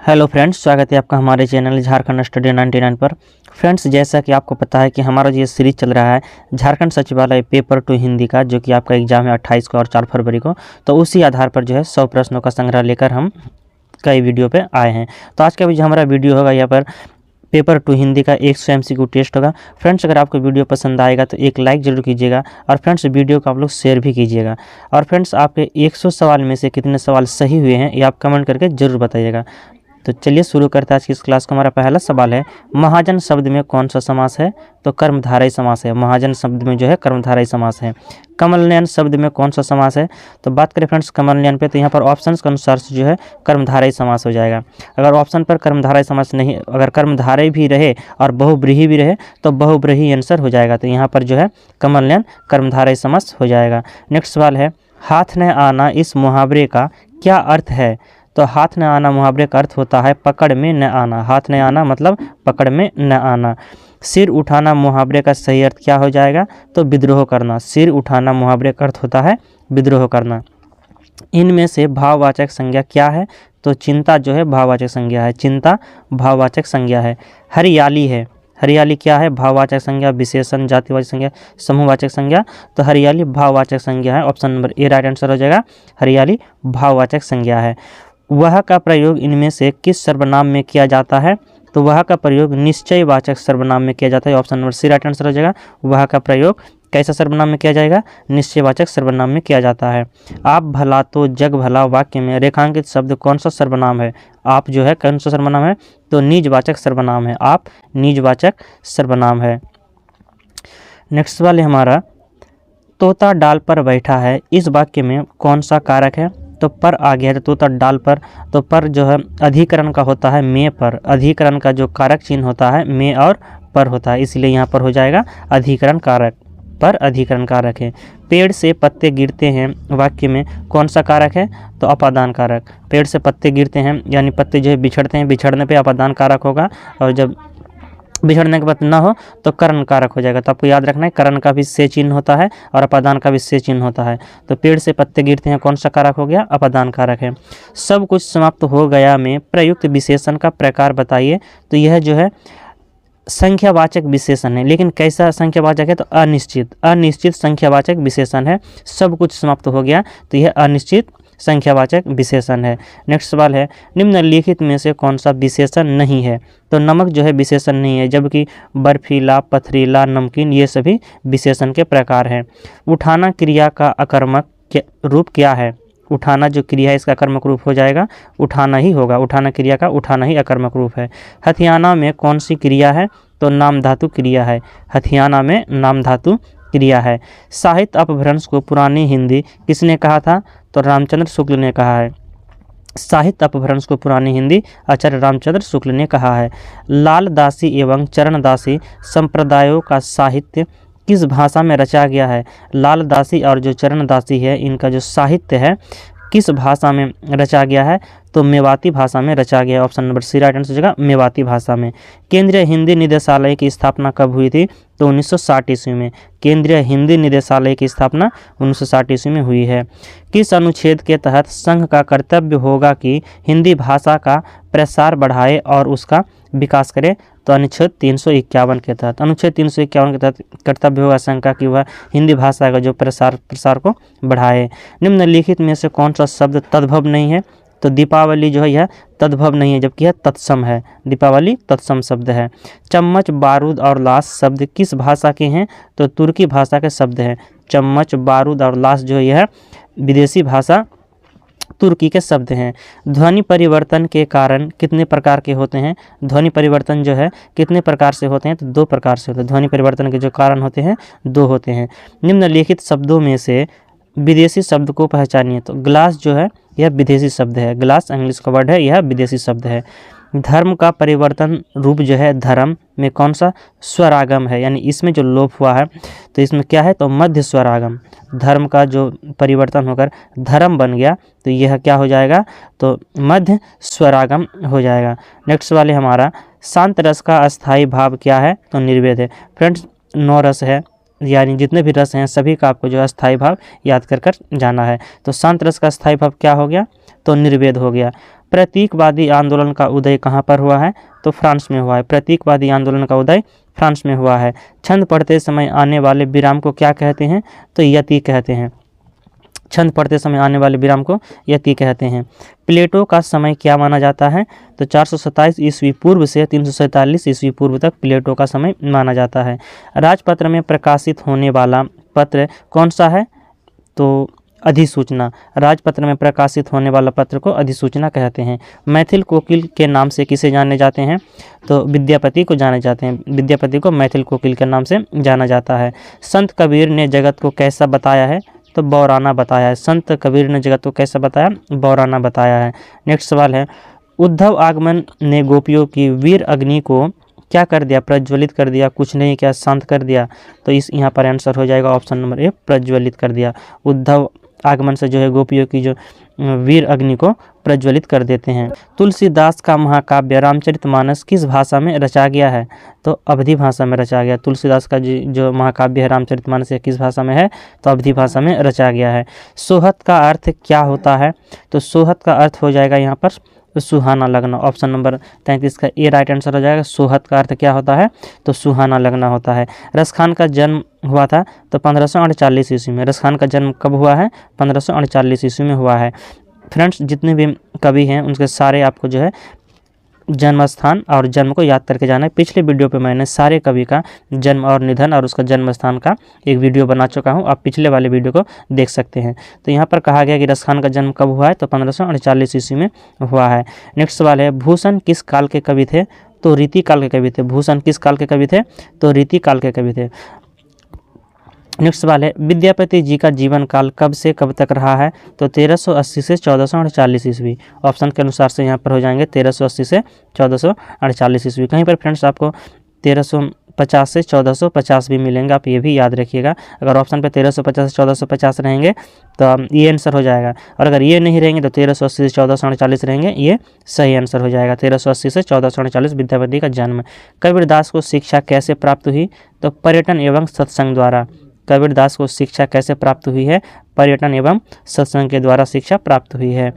Hello friends, स्वागत है आपका हमारे चैनल झारखंड स्टडी 99 पर। फ्रेंड्स, जैसा कि आपको पता है कि हमारा जो ये सीरीज चल रहा है झारखंड सचिवालय पेपर 2 हिंदी का, जो कि आपका एग्जाम है 28 को और 4 फरवरी को, तो उसी आधार पर जो है 100 प्रश्नों का संग्रह लेकर हम कई वीडियो पे आए हैं। तो आज का जो हमारा वीडियो होगा यहाँ पर पेपर 2 हिंदी का 100 MCQ टेस्ट होगा। फ्रेंड्स, अगर आपको वीडियो पसंद आएगा तो एक लाइक जरूर कीजिएगा और फ्रेंड्स वीडियो को आप लोग शेयर भी कीजिएगा। और फ्रेंड्स, आपके 100 सवाल में से कितने सवाल सही हुए हैं ये आप कमेंट करके जरूर बताइएगा। तो चलिए शुरू करते हैं आज की इस क्लास को। हमारा पहला सवाल है, महाजन शब्द में कौन सा समास है? तो कर्मधारय समास है। महाजन शब्द में जो है कर्मधारय समास है। कमलनयन शब्द में कौन सा समास है? तो बात करें फ्रेंड्स कमलनयन पे, तो यहाँ पर ऑप्शन के अनुसार से जो है कर्मधारय समास हो जाएगा। अगर ऑप्शन पर कर्मधारय समास नहीं, अगर कर्मधारय भी रहे और बहुब्रीहि भी रहे तो बहुब्रीहि आंसर हो जाएगा। तो यहाँ पर जो है कमलनयन कर्मधारय समास हो जाएगा। नेक्स्ट सवाल है, हाथ न आना इस मुहावरे का क्या अर्थ है? तो हाथ न आना मुहावरे का अर्थ होता है पकड़ में न आना। हाथ न आना मतलब पकड़ में न आना। सिर उठाना मुहावरे का सही अर्थ क्या हो जाएगा? तो विद्रोह करना। सिर उठाना मुहावरे का अर्थ होता है विद्रोह करना। इनमें से भाववाचक संज्ञा क्या है? तो चिंता जो है भाववाचक संज्ञा है। चिंता भाववाचक संज्ञा है। हरियाली है। हरियाली क्या है? भाववाचक संज्ञा, विशेषण, जातिवाचक संज्ञा, समूहवाचक संज्ञा। तो हरियाली भाववाचक संज्ञा है। Option number A right answer हो जाएगा। हरियाली भाववाचक संज्ञा है। वह का प्रयोग इनमें से किस सर्वनाम में किया जाता है? तो वह का प्रयोग निश्चयवाचक सर्वनाम में किया जाता है। Option number C right answer हो जाएगा। वह का प्रयोग कैसा सर्वनाम में किया जाएगा? निश्चयवाचक सर्वनाम में किया जाता है। आप भला तो जग भला वाक्य में रेखांकित शब्द कौन सा सर्वनाम है? आप जो है कौन सा सर्वनाम है? तो निजवाचक सर्वनाम है। आप निजवाचक सर्वनाम है। नेक्स्ट सवाल है हमारा, तोता डाल पर बैठा है इस वाक्य में कौन सा कारक है? तो पर आ गया है। तोता डाल पर, तो पर जो है अधिकरण का होता है में पर। अधिकरण का जो कारक चिन्ह होता है में और पर होता है, इसलिए यहाँ पर हो जाएगा अधिकरण कारक। पर अधिकरण कारक है। पेड़ से पत्ते गिरते हैं वाक्य में कौन सा कारक है? तो अपादान कारक। पेड़ से पत्ते गिरते हैं यानी पत्ते जो है बिछड़ते हैं, बिछड़ने पे अपादान कारक होगा, और जब बिछड़ने के बाद ना हो तो कर्ण कारक हो जाएगा। तो आपको याद रखना है कर्ण का भी से चिन्ह होता है और अपादान का भी से चिन्ह होता है। तो पेड़ से पत्ते गिरते हैं कौन सा कारक हो गया? अपादान कारक है। सब कुछ समाप्त हो गया में प्रयुक्त विशेषण का प्रकार बताइए। तो यह जो है संख्यावाचक विशेषण है, लेकिन कैसा संख्यावाचक है? तो अनिश्चित। अनिश्चित संख्यावाचक विशेषण है। सब कुछ समाप्त हो गया तो यह अनिश्चित संख्यावाचक विशेषण है। नेक्स्ट सवाल है, निम्नलिखित में से कौन सा विशेषण नहीं है? तो नमक जो है विशेषण नहीं है, जबकि बर्फीला, पथरीला, नमकीन ये सभी विशेषण के प्रकार हैं। उठाना क्रिया का अकर्मक रूप क्या है? उठाना जो क्रिया है इसका अकर्मक रूप हो जाएगा उठाना ही होगा। उठाना क्रिया का उठाना ही अकर्मक रूप है। हथियाना में कौन सी क्रिया है? तो नाम धातु क्रिया है। हथियाना में नाम धातु क्रिया है। साहित्य अपभ्रंश को पुरानी हिंदी किसने कहा था? तो रामचंद्र शुक्ल ने कहा है। साहित्य अपभ्रंश को पुरानी हिंदी आचार्य रामचंद्र शुक्ल ने कहा है। लाल दासी एवं चरणदासी संप्रदायों का साहित्य किस भाषा में रचा गया है? लाल दासी और जो चरणदासी है इनका जो साहित्य है किस भाषा में रचा गया है? तो मेवाती भाषा में रचा गया है। Option number C right answer हो जाएगा, मेवाती भाषा में। केंद्रीय हिंदी निदेशालय की स्थापना कब हुई थी? तो 1960 ईस्वी में। केंद्रीय हिंदी निदेशालय की स्थापना 1960 ईस्वी में हुई है। किस अनुच्छेद के तहत संघ का कर्तव्य होगा कि हिंदी भाषा का प्रसार बढ़ाए और उसका विकास करे? तो अनुच्छेद 351 के तहत। अनुच्छेद 351 के तहत कर्तव्य होगा संघ का कि वह हिंदी भाषा का जो प्रसार को बढ़ाए। निम्नलिखित में से कौन सा शब्द तद्भव नहीं है? तो दीपावली जो है यह तद्भव नहीं है, जबकि यह तत्सम है। दीपावली तत्सम शब्द है। चम्मच, बारूद और लाश शब्द किस भाषा के हैं? तो तुर्की भाषा के शब्द हैं। चम्मच, बारूद और लाश जो है यह विदेशी भाषा तुर्की के शब्द हैं। ध्वनि परिवर्तन के कारण कितने प्रकार के होते हैं? ध्वनि परिवर्तन जो है कितने प्रकार से होते हैं? तो 2 प्रकार से होते हैं। ध्वनि परिवर्तन के जो कारण होते हैं 2 होते हैं। निम्नलिखित शब्दों में से विदेशी शब्द को पहचानिए। तो ग्लास जो है यह विदेशी शब्द है। ग्लास इंग्लिश का वर्ड है, यह विदेशी शब्द है। धर्म का परिवर्तन रूप जो है धर्म में कौन सा स्वरागम है? यानी इसमें जो लोप हुआ है तो इसमें क्या है? तो मध्य स्वरागम। धर्म का जो परिवर्तन होकर धर्म बन गया तो यह क्या हो जाएगा? तो मध्य स्वरागम हो जाएगा। नेक्स्ट वाले हमारा, शांत रस का अस्थायी भाव क्या है? तो निर्वेद है। फ्रेंड्स, 9 रस है, यानी जितने भी रस हैं सभी का आपको जो है स्थायी भाव याद कर जाना है। तो शांत रस का स्थायी भाव क्या हो गया? तो निर्वेद हो गया। प्रतीकवादी आंदोलन का उदय कहाँ पर हुआ है? तो फ्रांस में हुआ है। प्रतीकवादी आंदोलन का उदय फ्रांस में हुआ है। छंद पढ़ते समय आने वाले विराम को क्या कहते हैं? तो यति कहते हैं। छंद पढ़ते समय आने वाले विराम को यति कहते हैं। प्लेटो का समय क्या माना जाता है? तो 427 ईस्वी पूर्व से 347 ईस्वी पूर्व तक प्लेटो का समय माना जाता है। राजपत्र में प्रकाशित होने वाला पत्र कौन सा है? तो अधिसूचना। राजपत्र में प्रकाशित होने वाला पत्र को अधिसूचना कहते हैं। मैथिल कोकिल के नाम से किसे जाने जाते हैं? तो विद्यापति को जाने जाते हैं। विद्यापति को मैथिल कोकिल के नाम से जाना जाता है। संत कबीर ने जगत को कैसा बताया है? तो बौराना बताया है। संत कबीर ने जगत को कैसा बताया? बौराना बताया है। नेक्स्ट सवाल है, उद्धव आगमन ने गोपियों की वीर अग्नि को क्या कर दिया? प्रज्वलित कर दिया। कुछ नहीं, क्या शांत कर दिया? तो इस यहाँ पर आंसर हो जाएगा ऑप्शन नंबर ए, प्रज्वलित कर दिया। उद्धव आगमन से जो है गोपियों की जो वीर अग्नि को प्रज्वलित कर देते हैं। तुलसीदास का महाकाव्य रामचरितमानस किस भाषा में रचा गया है? तो अवधी भाषा में रचा गया। तुलसीदास का जो महाकाव्य है रामचरितमानस किस भाषा में है? तो अवधी भाषा में रचा गया है। सोहत का अर्थ क्या होता है? तो सोहत का अर्थ हो जाएगा यहाँ पर सुहाना लगना। ऑप्शन नंबर 33 का ए राइट आंसर हो जाएगा। सोहत का अर्थ क्या होता है? तो सुहाना लगना होता है। रसखान का जन्म हुआ था तो 1548 ईस्वी में। रसखान का जन्म कब हुआ है? 1548 ईस्वी में हुआ है। फ्रेंड्स, जितने भी कवि हैं उनके सारे आपको जो है जन्म स्थान और जन्म को याद करके जाना है। पिछले वीडियो पे मैंने सारे कवि का जन्म और निधन और उसका जन्म स्थान का एक वीडियो बना चुका हूँ, आप पिछले वाले वीडियो को देख सकते हैं। तो यहाँ पर कहा गया कि रसखान का जन्म कब हुआ है? तो 1548 ईस्वी में हुआ है। नेक्स्ट सवाल है, भूषण किस काल के कवि थे? तो रीति काल के कवि थे। भूषण किस काल के कवि थे? तो रीति काल के कवि थे। नेक्स्ट सवाल है, विद्यापति जी का जीवन काल कब से कब तक रहा है? तो 1380 से 1448 ईस्वी। ऑप्शन के अनुसार से यहाँ पर हो जाएंगे 1380 से 1448 ईस्वी। कहीं पर फ्रेंड्स आपको 1350 से 1450 भी मिलेंगे, आप ये भी याद रखिएगा। अगर ऑप्शन पे 1350 से 1450 रहेंगे तो ये आंसर हो जाएगा, और अगर ये नहीं रहेंगे तो 1380 से 1448 रहेंगे, ये सही आंसर हो जाएगा। 1380 से 1448 विद्यापति का जन्म। कबीरदास को शिक्षा कैसे प्राप्त हुई? तो पर्यटन एवं सत्संग द्वारा। कबीरदास को शिक्षा कैसे प्राप्त हुई है? पर्यटन एवं सत्संग के द्वारा शिक्षा प्राप्त हुई है।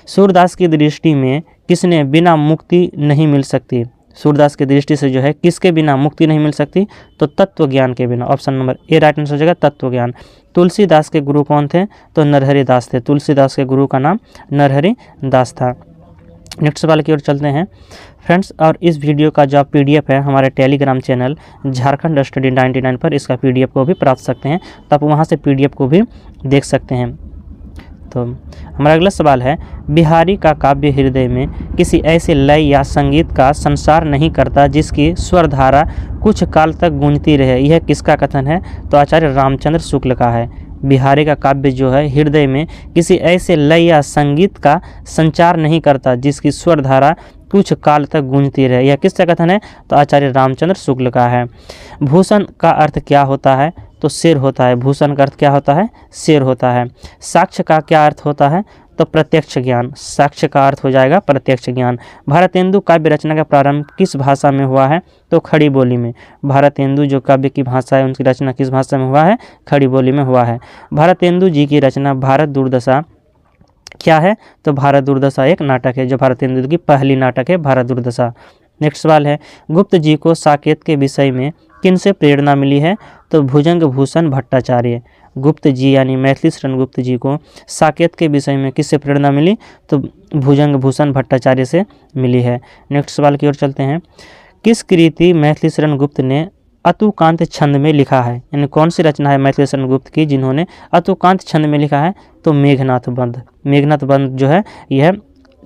सूरदास की दृष्टि में किसने बिना मुक्ति नहीं मिल सकती? सूरदास की दृष्टि से जो है किसके बिना मुक्ति नहीं मिल सकती? तो तत्व ज्ञान के बिना। Option number A right answer हो जाएगा, तत्व ज्ञान। तुलसीदास के गुरु कौन थे? तो नरहरि दास थे। तुलसीदास के गुरु का नाम नरहरि दास था। नेक्स्ट सवाल की ओर चलते हैं फ्रेंड्स, और इस वीडियो का जो पीडीएफ है हमारे टेलीग्राम चैनल झारखंड स्टडी 99 पर इसका पीडीएफ को भी प्राप्त सकते हैं, तो आप वहां से पीडीएफ को भी देख सकते हैं। तो हमारा अगला सवाल है, बिहारी का काव्य हृदय में किसी ऐसे लय या संगीत का संसार नहीं करता जिसकी स्वरधारा कुछ काल तक गूंजती रहे, यह किसका कथन है? तो आचार्य रामचंद्र शुक्ल का है। बिहारी का काव्य जो है हृदय में किसी ऐसे लय या संगीत का संचार नहीं करता जिसकी स्वरधारा कुछ काल तक गूंजती रहे, यह किसका कथन है? तो आचार्य रामचंद्र शुक्ल का है। भूषण का अर्थ क्या होता है? तो शेर होता है। भूषण का अर्थ क्या होता है? शेर होता है। साक्ष्य का क्या अर्थ होता है? तो प्रत्यक्ष ज्ञान। साक्ष्य का अर्थ हो जाएगा प्रत्यक्ष ज्ञान। भारतेंदु काव्य रचना का प्रारंभ किस भाषा में हुआ है? तो खड़ी बोली में। भारतेंदु जो काव्य की भाषा है उनकी रचना किस भाषा में हुआ है? खड़ी बोली में हुआ है। भारतेंदु जी की रचना भारत दुर्दशा क्या है? तो भारत दुर्दशा एक नाटक है, जो भारतेंदु की पहली नाटक है भारत दुर्दशा। नेक्स्ट सवाल है, गुप्त जी को साकेत के विषय में किन से प्रेरणा मिली है? तो भुजंग भूषण भट्टाचार्य। गुप्त जी यानी मैथिली शरण गुप्त जी को साकेत के विषय में किससे प्रेरणा मिली? तो भुजंग भूषण भट्टाचार्य से मिली है। नेक्स्ट सवाल की ओर चलते हैं, किस कृति मैथिली शरण गुप्त ने अतुकांत छंद में लिखा है? यानी कौन सी रचना है मैथिली शरण गुप्त की जिन्होंने अतुकांत छंद में लिखा है? तो मेघनाथ बंध। मेघनाथ बंध जो है यह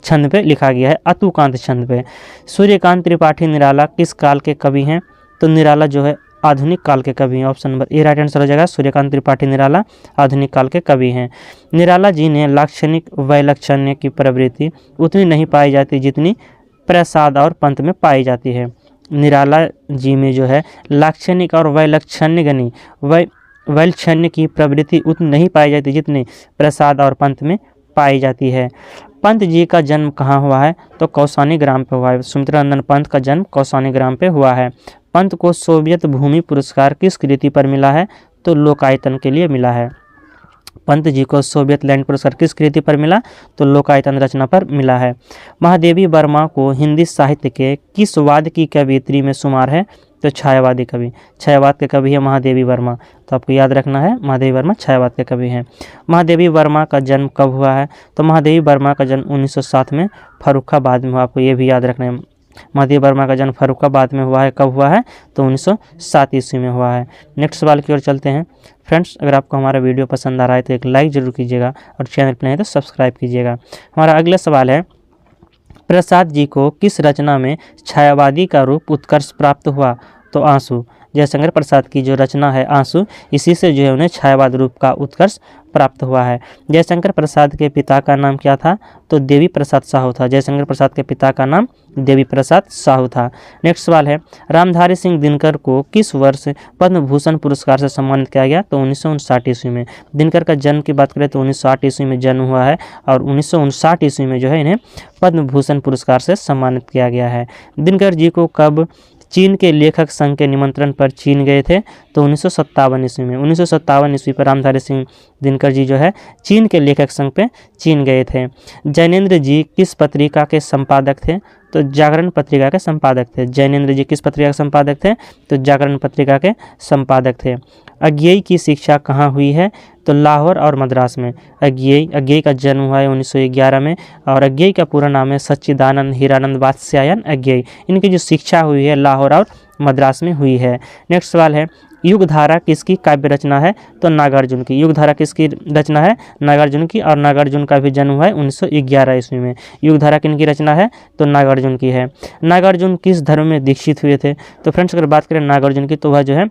छंद पे लिखा गया है, अतुकांत छंद पे। सूर्यकांत त्रिपाठी निराला किस काल के कवि हैं? तो निराला जो है आधुनिक काल के कवि हैं। Option number A right answer हो जाएगा, सूर्यकांत त्रिपाठी निराला आधुनिक काल के कवि हैं। निराला जी ने लाक्षणिक वैलक्षण्य की प्रवृत्ति उतनी नहीं पाई जाती जितनी प्रसाद और पंत में पाई जाती है। निराला जी में जो है लाक्षणिक और वैलक्षण्य वैलक्षण्य की प्रवृत्ति उतनी नहीं पाई जाती जितनी प्रसाद और पंत में पाई जाती है। पंत जी का जन्म कहाँ हुआ है? तो कौसानी ग्राम पे हुआ है। सुमित्रानंदन पंत का जन्म कौसानी ग्राम पे हुआ है। पंत को सोवियत भूमि पुरस्कार किस कृति पर मिला है? तो लोकायतन के लिए मिला है। पंत जी को सोवियत लैंड पुरस्कार किस कृति पर मिला? तो लोकायतन रचना पर मिला है। महादेवी वर्मा को हिंदी साहित्य के किस वाद की कवियत्री में शुमार है? तो छायावादी कवि, छायावाद के कवि है महादेवी वर्मा। तो आपको याद रखना है महादेवी वर्मा छायावाद के कवि हैं। महादेवी वर्मा का जन्म कब हुआ है? तो महादेवी वर्मा का जन्म 1907 में फर्रुखाबाद में हुआ। आपको ये भी याद रखना है, महादेवी वर्मा का जन्म फर्रुखाबाद में हुआ है। कब हुआ है? तो 1907 ईस्वी में हुआ है। नेक्स्ट सवाल की ओर चलते हैं। फ्रेंड्स, अगर आपको हमारा वीडियो पसंद आ रहा है तो एक लाइक जरूर कीजिएगा और चैनल पर नहीं तो सब्सक्राइब कीजिएगा। हमारा अगला सवाल है, प्रसाद जी को किस रचना में छायावादी का रूप उत्कर्ष प्राप्त हुआ? तो आंसू। जयशंकर प्रसाद की जो रचना है आंसू, इसी से जो है उन्हें छायावाद रूप का उत्कर्ष प्राप्त हुआ है। जयशंकर प्रसाद के पिता का नाम क्या था? तो देवी प्रसाद साहू था। जयशंकर प्रसाद के पिता का नाम देवी प्रसाद साहू था। नेक्स्ट सवाल है, रामधारी सिंह दिनकर को किस वर्ष पद्म भूषण पुरस्कार से सम्मानित किया गया? तो 1959 ईस्वी में। दिनकर का जन्म की बात करें तो 1960 ईस्वी में जन्म हुआ है और 1959 ईस्वी में जो है इन्हें पद्म भूषण पुरस्कार से सम्मानित किया गया है। दिनकर जी को कब चीन के लेखक संघ के निमंत्रण पर चीन गए थे? तो 1957 ईस्वी में। 1957 ईस्वी पर रामधारी सिंह दिनकर जी जो है चीन के लेखक संघ पे चीन गए थे। जैनेन्द्र जी किस पत्रिका के संपादक थे? तो जागरण पत्रिका के संपादक थे। जैनेन्द्र जी किस पत्रिका के संपादक थे? तो जागरण पत्रिका के संपादक थे। अज्ञेय की शिक्षा कहाँ हुई है? तो लाहौर और मद्रास में। अज्ञेय का जन्म हुआ है 1911 में और अज्ञेय का पूरा नाम है सच्चिदानंद हीरानंद वात्स्यायन अज्ञेय। इनकी जो शिक्षा हुई है लाहौर और मद्रास में हुई है। नेक्स्ट सवाल है, युगधारा किसकी काव्य रचना है? तो नागार्जुन की। युगधारा किसकी रचना है? नागार्जुन की। और नागार्जुन का भी जन्म हुआ है 1911 ईस्वी में। युगधारा किनकी रचना है? तो नागार्जुन की है। नागार्जुन किस धर्म में दीक्षित हुए थे? तो फ्रेंड्स, अगर बात करें नागार्जुन की तो वह जो है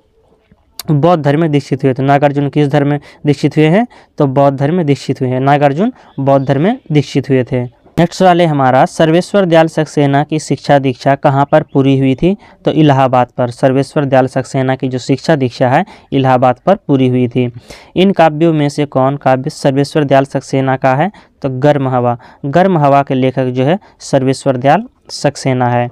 बौद्ध धर्म में दीक्षित हुए थे। नागार्जुन किस धर्म में दीक्षित हुए हैं? तो बौद्ध धर्म में दीक्षित हुए हैं। नागार्जुन बौद्ध धर्म में दीक्षित हुए थे। नेक्स्ट सवाल है हमारा, सर्वेश्वर दयाल सक्सेना की शिक्षा दीक्षा कहाँ पर पूरी हुई थी? तो इलाहाबाद पर। सर्वेश्वर दयाल सक्सेना की जो शिक्षा दीक्षा है इलाहाबाद पर पूरी हुई थी। इन काव्यों में से कौन काव्य सर्वेश्वर दयाल सक्सेना का है? तो गर्म हवा। गर्म हवा के लेखक जो है सर्वेश्वर दयाल सक्सेना है।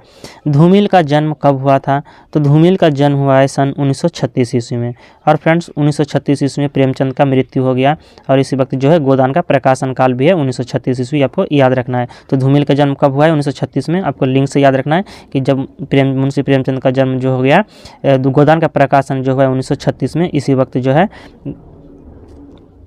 धूमिल का जन्म कब हुआ था? तो धूमिल का जन्म हुआ है सन 1936 ईस्वी में। और फ्रेंड्स 1936 ईस्वी में प्रेमचंद का मृत्यु हो गया और इसी वक्त जो है गोदान का प्रकाशन काल भी है 1936 ईस्वी, आपको याद रखना है। तो धूमिल का जन्म कब हुआ है? 1936 में। आपको लिंक से याद रखना है कि जब मुंशी प्रेमचंद का जन्म जो हो गया, गोदान का प्रकाशन जो हुआ है 1936 में, इसी वक्त जो है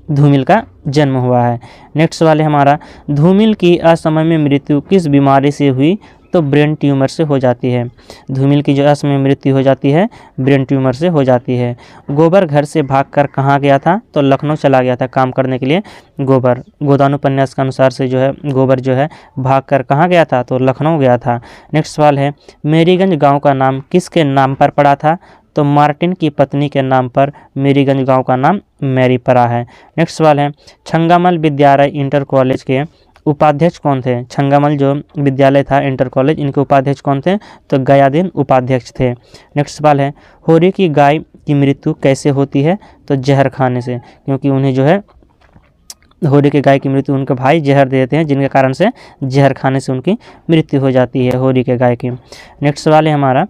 धूमिल का जन्म हुआ है। नेक्स्ट सवाल है हमारा, धूमिल की असमय में मृत्यु किस बीमारी से हुई? तो ब्रेन ट्यूमर से हो जाती है। धूमिल की जो असमय मृत्यु हो जाती है ब्रेन ट्यूमर से हो जाती है। गोबर घर से भागकर कहाँ गया था? तो लखनऊ चला गया था काम करने के लिए। गोबर गोदान उपन्यास के अनुसार से जो है गोबर जो है भागकर कहाँ गया था? तो लखनऊ गया था। नेक्स्ट सवाल है, मेरीगंज गाँव का नाम किसके नाम पर पड़ा था? तो मार्टिन की पत्नी के नाम पर मेरीगंज गांव का नाम मैरी पड़ा है। नेक्स्ट सवाल है, छंगामल विद्यालय इंटर कॉलेज के उपाध्यक्ष कौन थे? छंगामल जो विद्यालय था इंटर कॉलेज, इनके उपाध्यक्ष कौन थे? तो गयादीन उपाध्यक्ष थे। नेक्स्ट सवाल है, होरी की गाय की मृत्यु कैसे होती है? तो जहर खाने से, क्योंकि उन्हें जो है होरी के गाय की मृत्यु उनके भाई जहर दे देते हैं, जिनके कारण से जहर खाने से उनकी मृत्यु हो जाती है होरी के गाय की। नेक्स्ट सवाल है हमारा,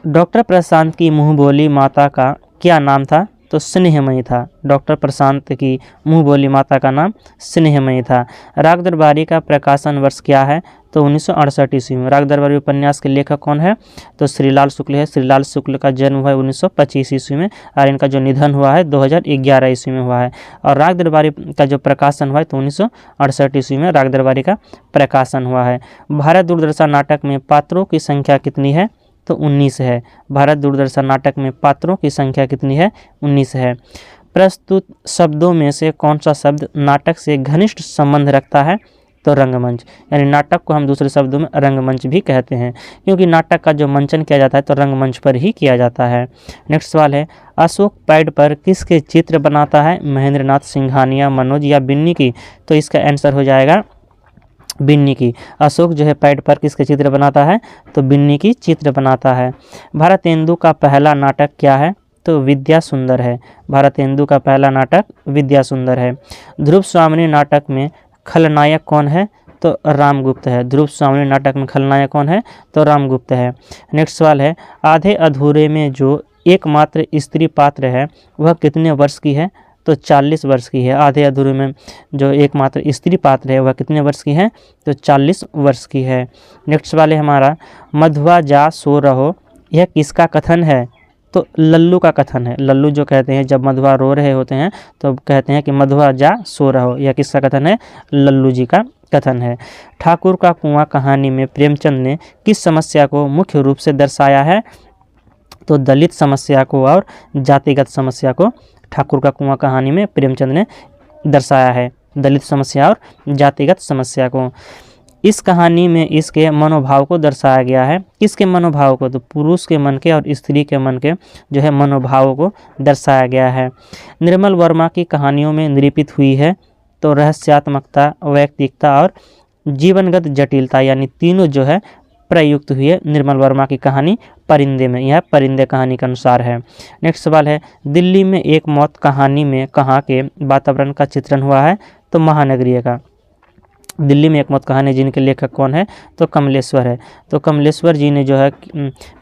डॉक्टर प्रशांत की मुँह बोली माता का क्या नाम था? तो स्नेहमयी था। डॉक्टर प्रशांत की मुँह बोली माता का नाम स्नेहमयी था। राग दरबारी का प्रकाशन वर्ष क्या है? तो 1968 ईस्वी में। राग दरबारी उपन्यास के लेखक कौन है? तो श्रीलाल शुक्ल है। श्रीलाल शुक्ल का जन्म हुआ है 1925 ईस्वी में और इनका जो निधन हुआ है 2011 ईस्वी में हुआ है। और राग दरबारी का जो प्रकाशन हुआ है तो 1968 ईस्वी में राग दरबारी का प्रकाशन हुआ है। भारत दूरदर्शन नाटक में पात्रों की संख्या कितनी है? तो 19 है। भारत दूरदर्शन नाटक में पात्रों की संख्या कितनी है? 19 है। प्रस्तुत शब्दों में से कौन सा शब्द नाटक से घनिष्ठ संबंध रखता है? तो रंगमंच। यानी नाटक को हम दूसरे शब्दों में रंगमंच भी कहते हैं, क्योंकि नाटक का जो मंचन किया जाता है तो रंगमंच पर ही किया जाता है। नेक्स्ट सवाल है, अशोक पैड पर किसके चित्र बनाता है? महेंद्रनाथ सिंघानिया, मनोज या बिन्नी की? तो इसका आंसर हो जाएगा बिन्नी की। अशोक जो है पैड पर किसके चित्र बनाता है? तो बिन्नी की चित्र बनाता है। भारतेंदु का पहला नाटक क्या है? तो विद्या सुंदर है। भारतेंदु का पहला नाटक विद्या सुंदर है। ध्रुव स्वामिनी नाटक में खलनायक कौन है? तो रामगुप्त है। ध्रुव स्वामिनी नाटक में खलनायक कौन है? तो रामगुप्त है। नेक्स्ट सवाल है, आधे अधूरे में जो एकमात्र स्त्री पात्र है वह कितने वर्ष की है? तो 40 वर्ष की है। आधे अधूरे में जो एकमात्र स्त्री पात्र है वह कितने वर्ष की है, तो 40 वर्ष की है। नेक्स्ट सवाल है हमारा, मधुआ जा सो रहो, यह किसका कथन है, तो लल्लू का कथन है। लल्लू जो कहते हैं जब मधुआ रो रहे होते हैं तो कहते हैं कि मधुआ जा सो रहो, यह किसका कथन है, लल्लू जी का कथन है। ठाकुर का कुआं कहानी में प्रेमचंद ने किस समस्या को मुख्य रूप से दर्शाया है, तो दलित समस्या को और जातिगत समस्या को ठाकुर का कुआं कहानी में प्रेमचंद ने दर्शाया है, दलित समस्या और जातिगत समस्या को। इस कहानी में इसके मनोभाव को दर्शाया गया है, किसके मनोभाव को, तो पुरुष के मन के और स्त्री के मन के जो है मनोभावों को दर्शाया गया है। निर्मल वर्मा की कहानियों में निरूपित हुई है, तो रहस्यात्मकता, वैयक्तिकता और जीवनगत जटिलता, यानी तीनों जो है प्रयुक्त हुई है निर्मल वर्मा की कहानी परिंदे में, यह परिंदे कहानी के अनुसार है। नेक्स्ट सवाल है, दिल्ली में एक मौत कहानी में कहाँ के वातावरण का चित्रण हुआ है, तो महानगरीय का। दिल्ली में एक मौत कहानी जिनके लेखक कौन है, तो कमलेश्वर है। तो कमलेश्वर जी ने जो है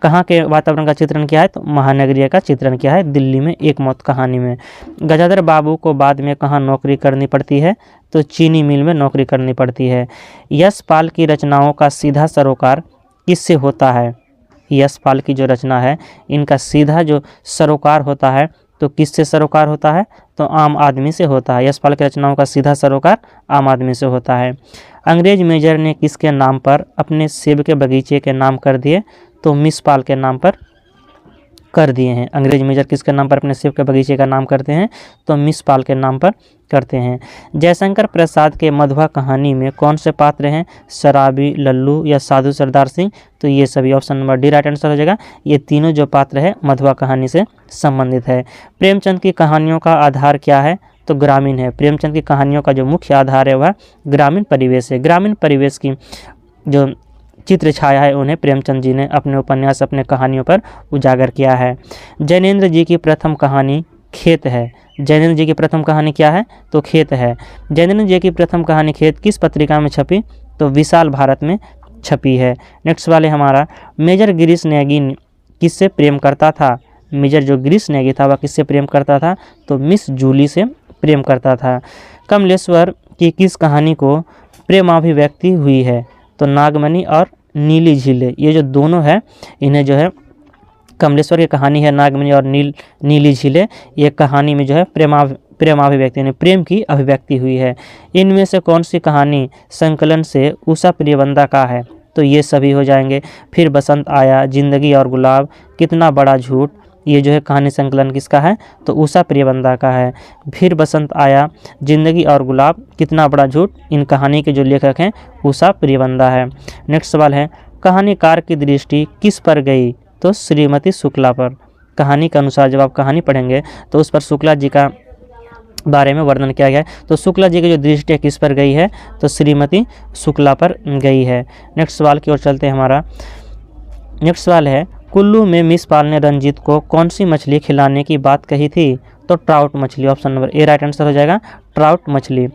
कहाँ के वातावरण का चित्रण किया है, तो महानगरीय का चित्रण किया है दिल्ली में एक मौत कहानी में। गजाधर बाबू को बाद में कहाँ नौकरी करनी पड़ती है, तो चीनी मिल में नौकरी करनी पड़ती है। यशपाल की रचनाओं का सीधा सरोकार किससे होता है, यशपाल की जो रचना है इनका सीधा जो सरोकार होता है तो किससे सरोकार होता है, तो आम आदमी से होता है। यशपाल की रचनाओं का सीधा सरोकार आम आदमी से होता है। अंग्रेज मेजर ने किसके नाम पर अपने सेब के बगीचे के नाम कर दिए, तो मिस पाल के नाम पर कर दिए हैं। अंग्रेज मेजर किसके नाम पर अपने सेब के बगीचे का नाम करते हैं, तो मिस पाल के नाम पर करते हैं। जयशंकर प्रसाद के मधुआ कहानी में कौन से पात्र हैं, शराबी, लल्लू या साधु सरदार सिंह, तो ये सभी option number D right answer हो जाएगा। ये तीनों जो पात्र है मधुआ कहानी से संबंधित है। प्रेमचंद की कहानियों का आधार क्या है, तो ग्रामीण है। प्रेमचंद की कहानियों का जो मुख्य आधार है वह ग्रामीण परिवेश है। ग्रामीण परिवेश की जो चित्र छाया है उन्हें प्रेमचंद जी ने अपने उपन्यास, अपने कहानियों पर उजागर किया है। जैनेन्द्र जी की प्रथम कहानी खेत है। जैनेन्द्र जी की प्रथम कहानी क्या है, तो खेत है। जैनेन्द्र जी की प्रथम कहानी खेत किस पत्रिका में छपी, तो विशाल भारत में छपी है। नेक्स्ट वाले हमारा, मेजर गिरीश नेगी किससे प्रेम करता था। मेजर जो गिरीश नेगी था वह किससे प्रेम करता था, तो मिस जूली से प्रेम करता था। कमलेश्वर की किस कहानी को प्रेमाभिव्यक्ति हुई है, तो नागमणि और नीली झीलें, ये जो दोनों है इन्हें जो है कमलेश्वर की कहानी है नागमणि और नीली झीलें, ये कहानी में जो है प्रेमाभिव्यक्ति यानी प्रेम की अभिव्यक्ति हुई है। इनमें से कौन सी कहानी संकलन से उषा प्रियवंदा का है, तो ये सभी हो जाएंगे। फिर बसंत आया, जिंदगी और गुलाब, कितना बड़ा झूठ, ये जो है कहानी संकलन किसका है, तो उषा प्रियवंदा का है। फिर बसंत आया, जिंदगी और गुलाब, कितना बड़ा झूठ, इन कहानी के जो लेखक हैं उषा प्रियवंदा है। नेक्स्ट सवाल है, कहानीकार की दृष्टि किस पर गई, तो श्रीमती शुक्ला पर। कहानी के अनुसार जब आप कहानी पढ़ेंगे तो उस पर शुक्ला जी का बारे में वर्णन किया गया है, तो शुक्ला जी की जो दृष्टि है किस पर गई है, तो श्रीमती शुक्ला पर गई है। नेक्स्ट सवाल की ओर चलते हैं हमारा। नेक्स्ट सवाल है, कुल्लू में मिस पाल ने रंजीत को कौन सी मछली खिलाने की बात कही थी, तो ट्राउट मछली। Option number A right answer हो जाएगा, ट्राउट मछली।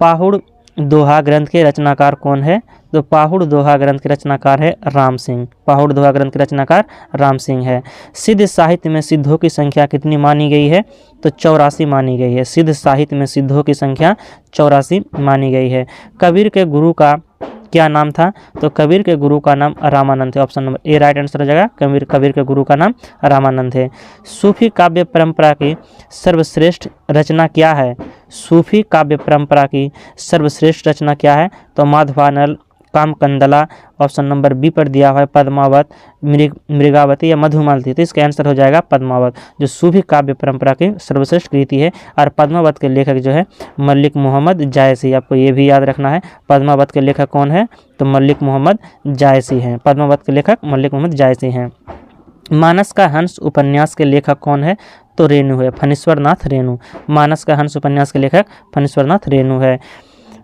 पाहुड़ दोहा ग्रंथ के रचनाकार कौन है, तो पाहुड़ दोहा ग्रंथ के रचनाकार है राम सिंह। पाहुड़ दोहा ग्रंथ के रचनाकार राम सिंह है। सिद्ध साहित्य में सिद्धों की संख्या कितनी मानी गई है, तो 84 मानी गई है। सिद्ध साहित्य में सिद्धों की संख्या 84 मानी गई है। कबीर के गुरु का क्या नाम था, तो कबीर के गुरु का नाम रामानंद है। Option number A right answer हो जाएगा, कबीर के गुरु का नाम रामानंद है। सूफी काव्य परंपरा की सर्वश्रेष्ठ रचना क्या है, सूफी काव्य परंपरा की सर्वश्रेष्ठ रचना क्या है, तो Madhavanal, Kamakandala, option number B पर दिया हुआ है पद्मावत, मृगावती या मधुमालती, तो इसका आंसर हो जाएगा पद्मावत, जो सूफी काव्य परंपरा की सर्वश्रेष्ठ कृति है। और पद्मावत के लेखक जो है मलिक मोहम्मद जायसी, आपको ये भी याद रखना है पद्मावत के लेखक कौन है, तो मलिक मोहम्मद जायसी हैं। पद्मावत के लेखक मलिक मोहम्मद जायसी हैं। मानस का हंस उपन्यास के लेखक कौन है, तो रेणु है, फणीश्वर नाथ रेणु। मानस का हंस उपन्यास के लेखक फणीश्वर नाथ रेणु है।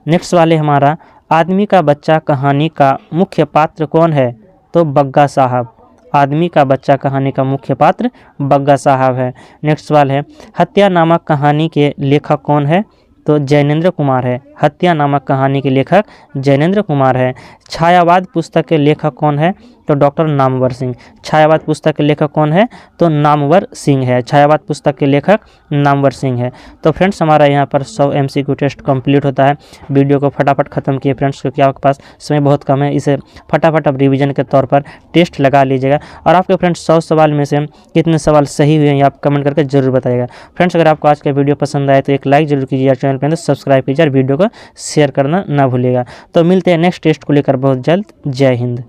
नेक्स्ट वाले हमारा, आदमी का बच्चा कहानी का मुख्य पात्र कौन है, तो बग्गा साहब। आदमी का बच्चा कहानी का मुख्य पात्र बग्गा साहब है। नेक्स्ट सवाल है, हत्या नामक कहानी के लेखक कौन है, तो जैनेन्द्र कुमार है। हत्या नामक कहानी के लेखक जैनेन्द्र कुमार है। छायावाद पुस्तक के लेखक कौन है? तो डॉक्टर नामवर सिंह। छायावाद पुस्तक के लेखक कौन है? तो नामवर सिंह है। छायावाद पुस्तक के लेखक नामवर सिंह है। तो फ्रेंड्स हमारा यहाँ पर 100 MCQ टेस्ट कंप्लीट होता है। वीडियो को फटाफट ख़त्म किए फ्रेंड्स, क्योंकि आपके पास समय बहुत कम है। इसे फटाफट अब रिवीजन के तौर पर टेस्ट लगा लीजिएगा। और आपके फ्रेंड्स 100 सवाल में से कितने सवाल सही हुए हैं आप कमेंट करके जरूर बताइएगा। फ्रेंड्स अगर आपको आज का वीडियो पसंद आए तो एक लाइक जरूर कीजिए, चैनल पर सब्सक्राइब कीजिए और वीडियो को शेयर करना ना भूलिएगा। तो मिलते हैं नेक्स्ट टेस्ट को लेकर बहुत जल्द। जय हिंद।